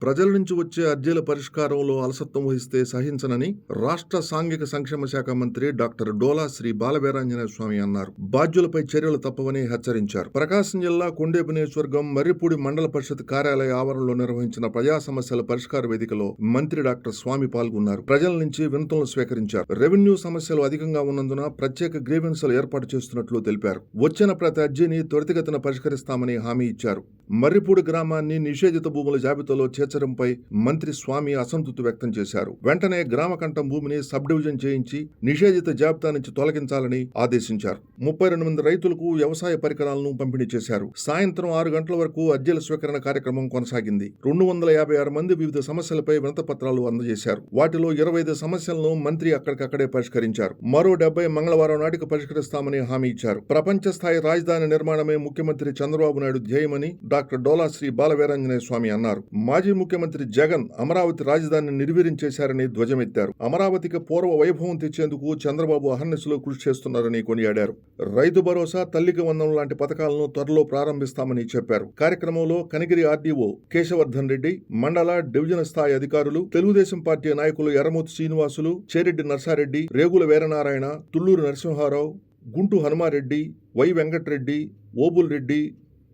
ప్రజల నుంచి వచ్చే అర్జీల పరిష్కారంలో అలసత్వం వహిస్తే సహించనని రాష్ట్ర సాంఘిక సంక్షేమ శాఖ మంత్రి డాక్టర్ డోలా శ్రీ బాలవీరాంజనేయ స్వామి అన్నారు. బాధ్యులపై చర్యలు తప్పవని హెచ్చరించారు. ప్రకాశం జిల్లా కొండేపు నియోజకవర్గం మర్రిపూడి మండల పరిషత్ కార్యాలయ ఆవరణలో నిర్వహించిన ప్రజా సమస్యల పరిష్కార వేదికలో మంత్రి డాక్టర్ స్వామి పాల్గొన్నారు. ప్రజల నుంచి వినతులను స్వీకరించారు. రెవెన్యూ సమస్యలు అధికంగా ఉన్నందున ప్రత్యేక గ్రీవెన్సులు ఏర్పాటు చేస్తున్నట్లు తెలిపారు. వచ్చిన ప్రతి అర్జీని త్వరితగతిన పరిష్కరిస్తామని హామీ ఇచ్చారు. మర్రిపూడి గ్రామాన్ని నిషేధిత భూముల జాబితాలో చేర్చడంపై మంత్రి స్వామి అసంతృప్తి వ్యక్తం చేశారు. వెంటనే గ్రామ కంఠం భూమిని సబ్ డివిజన్ చేయించి నిషేధిత జాబితా నుంచి తొలగించాలని ఆదేశించారు. 32 మంది రైతులకు వ్యవసాయ పరికరాలను పంపిణీ చేశారు. సాయంత్రం 6 గంటల వరకు అర్జీల స్వీకరణ కార్యక్రమం కొనసాగింది. 256 మంది వివిధ సమస్యలపై వినతిపత్రాలు అందజేశారు. వాటిలో 25 సమస్యలను మంత్రి అక్కడికక్కడే పరిష్కరించారు. మరో 70 మంగళవారం నాటికి పరిష్కరిస్తామని హామీ ఇచ్చారు. ప్రపంచ స్థాయి రాజధాని నిర్మాణమే ముఖ్యమంత్రి చంద్రబాబు నాయుడు ధ్యేయమని డాక్టర్ డోలా శ్రీ బాలవీరాంజనేయ స్వామి అన్నారు. మాజీ ముఖ్యమంత్రి జగన్ అమరావతి రాజధానిని నిర్వీర్యం చేశారని ధ్వజమెత్తారు. అమరావతికి పూర్వ వైభవం తెచ్చేందుకు చంద్రబాబు అహర్నిశలు కృషి చేస్తున్నారని కొనియాడారు. రైతు భరోసా, తల్లికి వందనం లాంటి పథకాలను త్వరలో ప్రారంభిస్తామని చెప్పారు. కార్యక్రమంలో కనిగిరి ఆర్డీఓ కేశవర్ధన్ రెడ్డి, మండల డివిజన్ స్థాయి అధికారులు, తెలుగుదేశం పార్టీ నాయకులు ఎర్రమూతి శ్రీనివాసులు, చేరెడ్డి నర్సారెడ్డి, రేగుల వీరనారాయణ, తుళ్లూరు నరసింహారావు, గుంటు హనుమారెడ్డి, వై వెంకటరెడ్డి, ఓబుల్ రెడ్డి,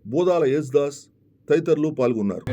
బోదాల యేసుదాస్ తదితరులు పాల్గొన్నారు.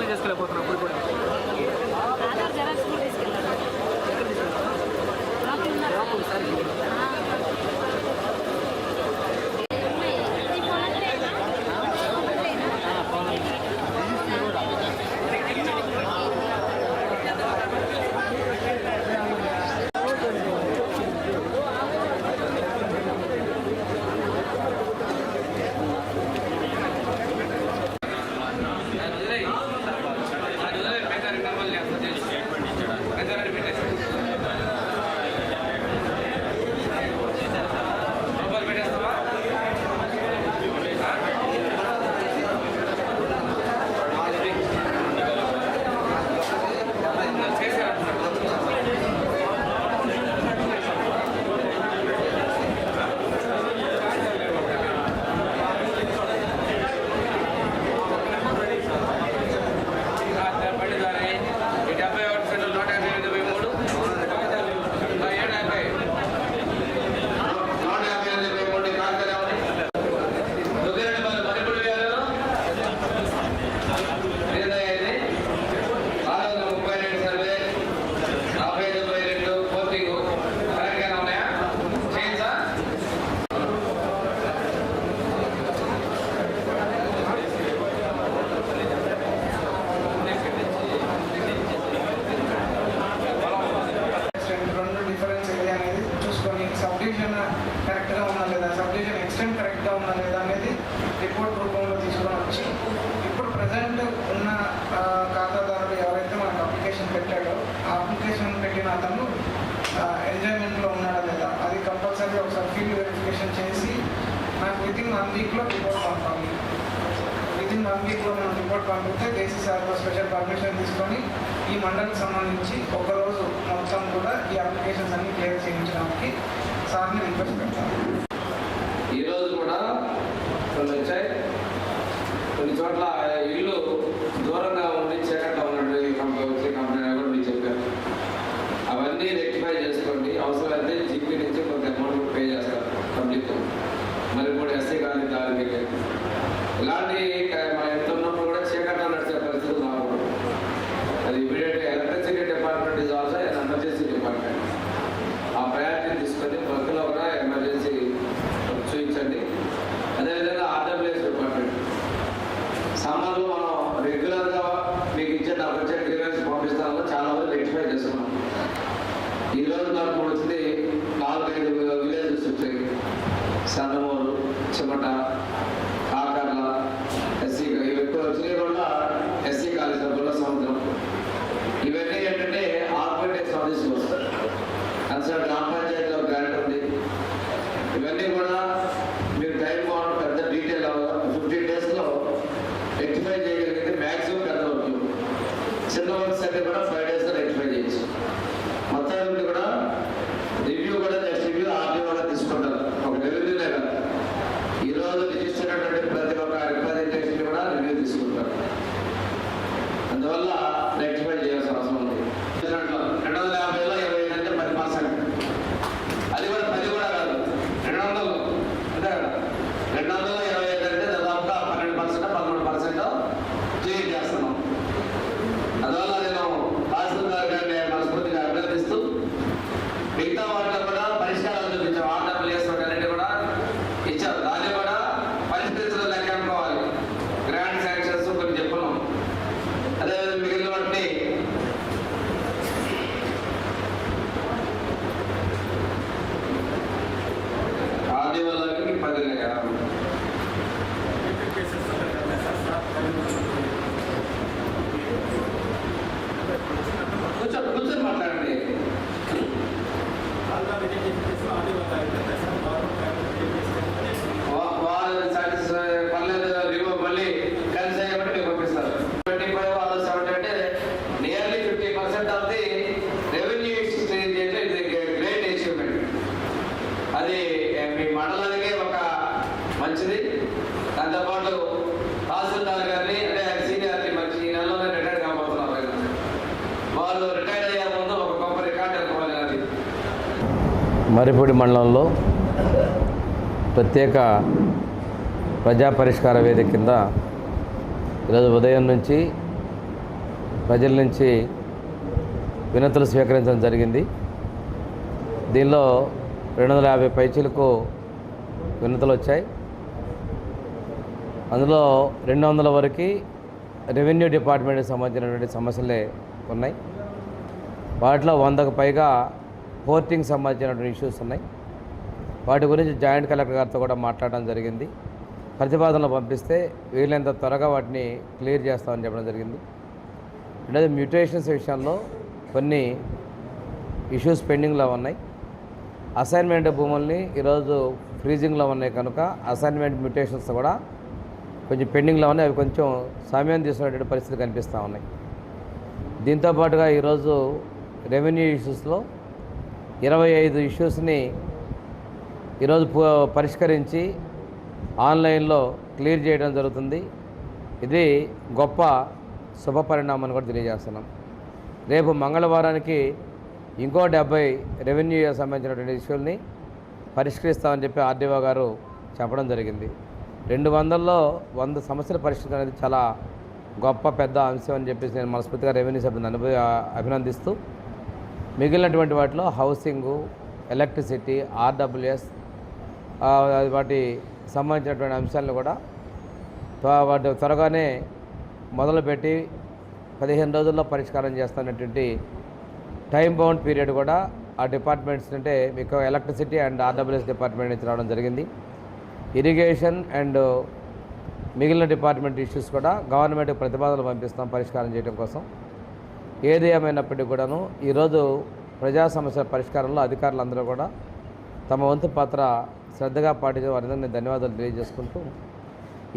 రిసీవ్ చేసుకోలేకపోతున్నాం అప్పుడు కూడా. ఆధార్ జెరాక్స్ కూడా తీసుకెళ్ళాను. ఎక్కడ తీసుకెళ్తాం? లోపల సార్ కరెక్ట్గా ఉన్నా లేదా, సబ్ డివిజన్ ఎక్స్టెంట్ కరెక్ట్గా ఉన్నా లేదా అనేది రిపోర్ట్ రూపంలో తీసుకొని వచ్చి ఇప్పుడు ప్రజెంట్ ఉన్న ఖాతాదారుడు ఎవరైతే మనకు అప్లికేషన్ పెట్టాడో ఆ అప్లికేషన్ పెట్టిన అతను ఎంజాయ్మెంట్లో ఉన్నాడా లేదా అది కంపల్సరీ ఒకసారి ఫీల్డ్ వెరిఫికేషన్ చేసి నాకు వితిన్ 1 వీక్లో రిపోర్ట్ పంపాలి. వితిన్ 1 వీక్లో మనం రిపోర్ట్ పంపిస్తే దేశీ సార్ స్పెషల్ పర్మిషన్ తీసుకొని ఈ మండలికి సంబంధించి ఒకరోజు మొత్తం కూడా ఈ అప్లికేషన్స్ అన్ని క్లియర్ చేయించడానికి సార్ని రిక్వెస్ట్ పెడతాను. ఈరోజు కూడా కొన్ని వచ్చాయి. కొన్ని చోట్ల ఇల్లు దూరంగా ఉండి చీకట్లో ఉన్నట్టు వచ్చే కంపెనీ కూడా మీరు చెప్పారు. అవన్నీ రెక్టిఫై చేసుకోండి. అవసరమైతే జీపీ నుంచి కొంత అమౌంట్ పే చేస్తారు పబ్లిక్. మరి కూడా ఎస్సీ కానీ దానికి ఇలాంటి మన ఇంట్లో ఉన్నప్పుడు కూడా చీకట్లో నడిచే పరిస్థితులు రాకూడదు. అది ఇమీడియట్గా electricity department is also and emergency department. ఆ ప్రయారిటీ తీసుకొని వర్క్లో కూడా ఎమర్జెన్సీ చూపించండి. అదేవిధంగా ఆర్డబ్ల్యూఎస్ డిపార్ట్మెంట్ సామాన్లు మనం రెగ్యులర్గా మీకు ఇచ్చే నాకు వచ్చే గ్రీవెన్స్ పంపిస్తాను చాలా వరకు రెక్టిఫై చేసుకున్నాం. ఈరోజు నాకు వచ్చింది 4-5 విలేజెస్ వచ్చాయి. సన్నమూరు, చిమట, కాకర్ల, ఎస్సీ ఇవి ఎక్కువ వచ్చినాయి కూడా ఎస్సీ కాలేజ్ సభ్యుల సముద్రం. ఇవన్నీ ఏంటంటే ఆర్గనైజ్ సర్వీసులు వస్తాయి. కన్సర్ట్ గ్రామ పంచాయతీలో గ్రాంట్ ఉంది. ఇవన్నీ కూడా మీరు టైం బాగుంటుంది. పెద్ద డీటెయిల్ 15 డేస్లో రెక్టిఫై చేయగలిగితే మ్యాక్సిమం పెద్ద వర్క్. చిన్న వర్క్స్ అంటే కూడా 5 డేస్లో రెక్టిఫై చేయొచ్చు. మొత్తానికి కూడా రివ్యూ కూడా నెక్స్ట్ రివ్యూ ఆర్డీ కూడా తీసుకుంటారు. ఒక రెవెన్యూనే కదా, ఈరోజు రిజిస్టర్ అయినటువంటి ప్రతి ఒక్క రిప్రజెంటేషన్ కూడా రివ్యూ తీసుకుంటారు. అందువల్ల రెక్టిఫై చేయాల్సిన అవసరం ఉంది. 250లో 25 అంటే 10%. అది కూడా 10 కూడా కాదు, 200 అంటే 225 అంటే దాదాపుగా 12% 13% క్లియర్ చేస్తున్నాం. అందువల్ల నేను తహసీల్దార్ గారిని మనస్ఫూర్తిగా అభినందిస్తూ మిగతా వాటిలో కూడా పరిష్కారాలు చూపించాం. ఆర్డబ్ల్యూఎస్ అన్నింటి కూడా ఇచ్చారు. దాన్ని కూడా పరిష్కరించడం లెక్క అనుకోవాలి. గ్రాంట్ శాంక్షన్స్ కొన్ని చెప్పున్నాం. అదేవిధంగా మిగిలిన వాటిని ఆది వాళ్ళకి 10 కూర్చొని మాట్లాడండి. వాళ్ళు సాటిస్ఫై పర్లేదు రివ్యూ మళ్ళీ కలిసి అయ్యబట్టి మీకు పంపిస్తారు. 25 వాళ్ళు 70 అంటే nearly 50% of the revenue stage అంటే ఇది గ్రేట్ అచీవ్మెంట్. అది మీ మండలానికి ఒక మంచిది. దాంతోపాటు తహసీల్దార్ గారిని అంటే సీనియారిటీ మంచి ఈ నెలలోనే రిటైర్ కాబోతున్నారు. వాళ్ళు రిటైర్ అయ్యే ముందు ఒక గొప్ప రికార్డు అనుకోవాలి. అది మరిపూడి మండలంలో ప్రత్యేక ప్రజా పరిష్కార వేదిక కింద ఈరోజు ఉదయం నుంచి ప్రజల నుంచి వినతులు స్వీకరించడం జరిగింది. దీనిలో 250 పైచీలకు వినతులు వచ్చాయి. అందులో 200 వరకు రెవెన్యూ డిపార్ట్మెంట్కి సంబంధించినటువంటి సమస్యలే ఉన్నాయి. వాటిలో 100కు పైగా పోర్టింగ్ సంబంధించినటువంటి ఇష్యూస్ ఉన్నాయి. వాటి గురించి జాయింట్ కలెక్టర్ గారితో కూడా మాట్లాడడం జరిగింది. ప్రతిపాదనలు పంపిస్తే వీలైనంత త్వరగా వాటిని క్లియర్ చేస్తామని చెప్పడం జరిగింది. రెండోది మ్యూటేషన్స్ విషయంలో కొన్ని ఇష్యూస్ పెండింగ్లో ఉన్నాయి. అసైన్మెంట్ భూముల్ని ఈరోజు ఫ్రీజింగ్లో ఉన్నాయి కనుక అసైన్మెంట్ మ్యూటేషన్స్ కూడా కొంచెం పెండింగ్లో ఉన్నాయి. అవి కొంచెం సమయం తీసుకునేటువంటి పరిస్థితి కనిపిస్తూ ఉన్నాయి. దీంతోపాటుగా ఈరోజు రెవెన్యూ ఇష్యూస్లో 25 ఇష్యూస్ని ఈరోజు పరిష్కరించి ఆన్లైన్లో క్లియర్ చేయడం జరుగుతుంది. ఇది గొప్ప శుభ పరిణామాన్ని కూడా తెలియజేస్తున్నాం. రేపు మంగళవారానికి ఇంకో 70 రెవెన్యూ సంబంధించినటువంటి ఇష్యూల్ని పరిష్కరిస్తామని చెప్పి ఆర్డీఓ గారు చెప్పడం జరిగింది. 200లో 100 సమస్యలు పరిష్కరించడం అనేది చాలా గొప్ప పెద్ద అంశం అని చెప్పేసి నేను మనస్ఫూర్తిగా రెవెన్యూ సభ్యులను అభినందిస్తూ, మిగిలినటువంటి వాటిలో హౌసింగు, ఎలక్ట్రిసిటీ, ఆర్డబ్ల్యూఎస్ వాటి సంబంధించినటువంటి అంశాలను కూడా వాటి త్వరగానే మొదలుపెట్టి 15 రోజుల్లో పరిష్కారం చేస్తున్నటువంటి టైం బౌండ్ పీరియడ్ కూడా ఆ డిపార్ట్మెంట్స్ అంటే మీకు ఎలక్ట్రిసిటీ అండ్ ఆర్డబ్ల్యూఎస్ డిపార్ట్మెంట్ నుంచి రావడం జరిగింది. ఇరిగేషన్ అండ్ మిగిలిన డిపార్ట్మెంట్ ఇష్యూస్ కూడా గవర్నమెంట్కి ప్రతిపాదనలు పంపిస్తాం పరిష్కారం చేయడం కోసం. ఏది ఏమైనప్పటికీ కూడాను ఈరోజు ప్రజా సమస్యల పరిష్కారంలో అధికారులందరూ కూడా తమ వంతు పాత్ర శ్రద్ధగా పాటించే వారందరికీ నేను ధన్యవాదాలు తెలియజేసుకుంటూ,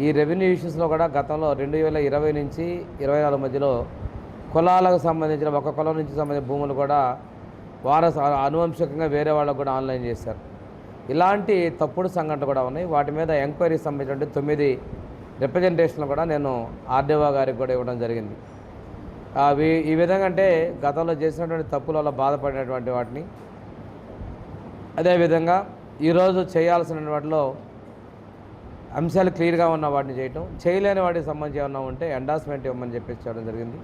ఈ రెవెన్యూ ఇష్యూస్లో కూడా గతంలో 2020 నుంచి 24 మధ్యలో కులాలకు సంబంధించిన ఒక కులం నుంచి సంబంధించిన భూములు కూడా అనువంశికంగా వేరే వాళ్ళకు కూడా ఆన్లైన్ చేశారు. ఇలాంటి తప్పుడు సంఘటనలు కూడా ఉన్నాయి. వాటి మీద ఎంక్వైరీకి సంబంధించిన 9 రిప్రజెంటేషన్లు కూడా నేను ఆర్డీఓ గారికి కూడా ఇవ్వడం జరిగింది. ఈ విధంగా అంటే గతంలో చేసినటువంటి తప్పుల వల్ల బాధపడినటువంటి వాటిని, అదేవిధంగా ఈరోజు చేయాల్సిన వాటిలో అంశాలు క్లియర్గా ఉన్న వాటిని చేయటం, చేయలేని వాటికి సంబంధించి ఏమన్నా ఉంటే ఎండార్స్మెంట్ ఇవ్వమని చెప్పేసి చేయడం జరిగింది.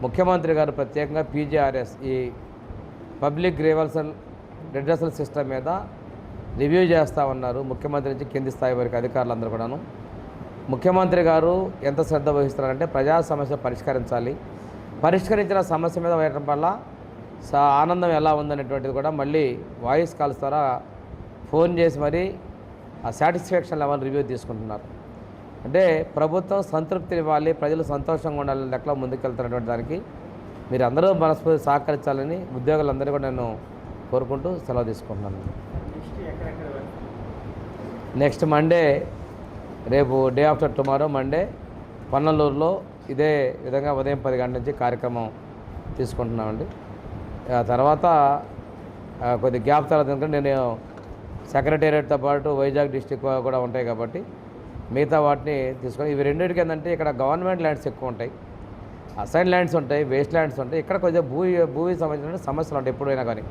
ముఖ్యమంత్రి గారు ప్రత్యేకంగా పీజీఆర్ఎస్ ఈ పబ్లిక్ గ్రీవెన్సల్ రిడ్రెసల్ సిస్టమ్ మీద రివ్యూ చేస్తూ ఉన్నారు. ముఖ్యమంత్రి నుంచి కింది స్థాయి వరకు అధికారులందరూ కూడాను. ముఖ్యమంత్రి గారు ఎంత శ్రద్ధ వహిస్తున్నారంటే ప్రజా సమస్య పరిష్కరించాలి, పరిష్కరించిన సమస్య మీద వేయడం వల్ల ఆనందం ఎలా ఉందనేటువంటిది కూడా మళ్ళీ వాయిస్ కాల్స్ ద్వారా ఫోన్ చేసి మరీ ఆ సాటిస్ఫాక్షన్ లెవెల్ రివ్యూ తీసుకుంటున్నారు. అంటే ప్రభుత్వం సంతృప్తిని ఇవ్వాలి, ప్రజలు సంతోషంగా ఉండాలని లెక్కలో ముందుకెళ్తున్నటువంటి దానికి మీరు అందరూ మనస్ఫూర్తి సహకరించాలని ఉద్యోగులందరూ కూడా నేను కోరుకుంటూ సెలవు తీసుకుంటున్నాను. నెక్స్ట్ మండే, రేపు డే ఆఫ్టర్ టుమారో మండే పన్నలూరులో ఇదే విధంగా ఉదయం 10 గంటల నుంచి కార్యక్రమం తీసుకుంటున్నామండి. ఆ తర్వాత కొద్ది గ్యాప్ తర్వాత ఎందుకంటే నేను సెక్రటేరియట్తో పాటు వైజాగ్ డిస్టిక్ కూడా ఉంటాయి కాబట్టి మిగతా వాటిని తీసుకొని, ఇవి రెండింటికి ఏంటంటే ఇక్కడ గవర్నమెంట్ ల్యాండ్స్ ఎక్కువ ఉంటాయి, అసైన్ ల్యాండ్స్ ఉంటాయి, వేస్ట్ ల్యాండ్స్ ఉంటాయి. ఇక్కడ కొంచెం భూమి సంబంధించిన సమస్యలు ఉంటాయి ఎప్పుడైనా కానీ.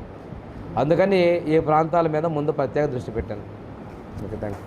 అందుకని ఈ ప్రాంతాల మీద ముందు ప్రత్యేక దృష్టి పెట్టాను. Okay, thank you.